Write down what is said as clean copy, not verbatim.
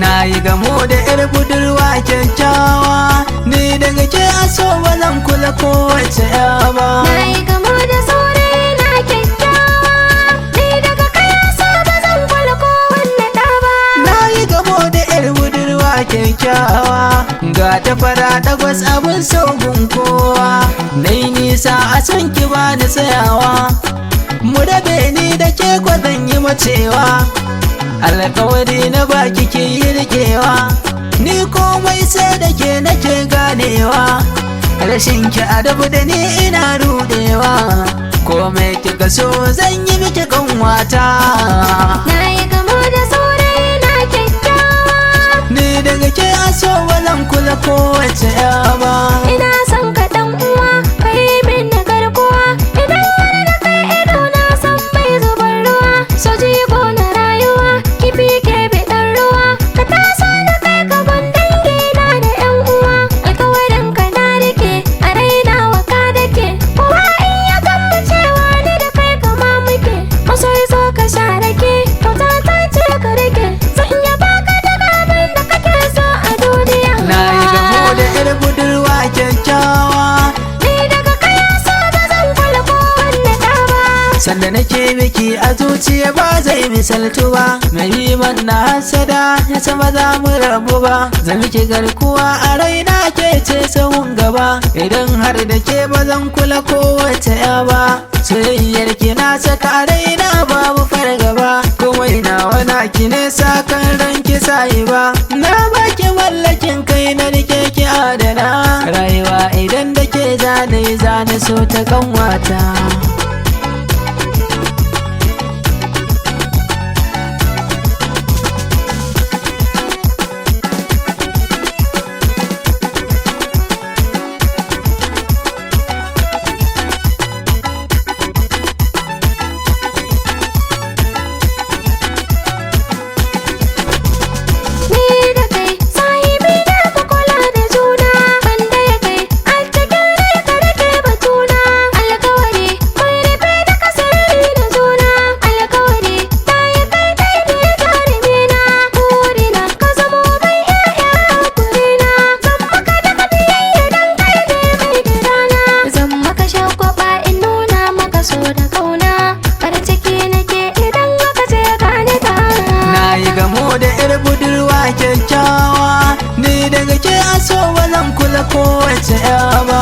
Na yi gamo da 'yar budurwa kyakkyawa, ni daga ke aso ba zan kula kowace 'ya ba. Na yi gamo da saurayi na kyakkyawa, ni daga kai aso ba zan kula kowanne ɗa ba. Na yi gamo da 'yar budurwa kyakkyawa, ga ta fara dagwas abin saugun kowa. Nai nisa a son ki ba ni tsayawa, mu rabe ni da ke zan yi macewa. Alkawari na baki ke yi rikewa, ni komai sai da ke nake ganewa. Rashin ki adabu da ni ina rudewa, komai kika so zan yi miki kanwata. Na yi gamo da saurayi na kyakkyawa, Ni daga ke aso ba zan kula kowace 'ya ba. ina son ka ɗan uwa, kai min na garkuwa. Idan har da kai ido na san bai zubar ruwa, so jigo na rayuwa, kifi ke biɗan ruwa. Ka taso da kai ka gun dangi na da 'yan uwa, alkawarin ka na rike a raina wa ka dake. Kowa in ya gamba cewa ni da kai kama muke, masoyi zo ka sha rake, kyauta ta ce ka rike. Zan iya baka duk abin da kake so a duniya. Na yi gamo da 'yar budurwa kyakkyawa, Ni daga kai so ba zan kula kowanne ɗa ba. sanda nake miki a zuciya ba zai misaltu ba. Mai yi na hasada ya sama za mu rabu ba. Zan miki garkuwa a raina ke ce sahun gaba, idan har da ke ba zan kula kowace 'ya ba. Soyayyar ki na saka a raina babu fargaba, kuma ina wana ki ne sakan ranki sai ba. Na baki mallakin kai na rike ki adana, rayuwa idan da ke zane so ta kanwata. Ni da kai sahibi da ka kula da juna, banda ya kai a cikin rai ka rike batuna. Alkawari mai rufe da kasari da juna, alkawari ta yi kai daidai jarumina. Burina ka zamo mai 'ya'ya hakurina, zan maka daga biyayya don kai ne mai gidana. Zan maka shagwaba in nuna maka so da kauna, farin ciki nake idan aka ce gane ta. Na yi gamo da 'yar budurwa kyakkyawa, ni daga ke aso ba zan kula kowace 'ya ba.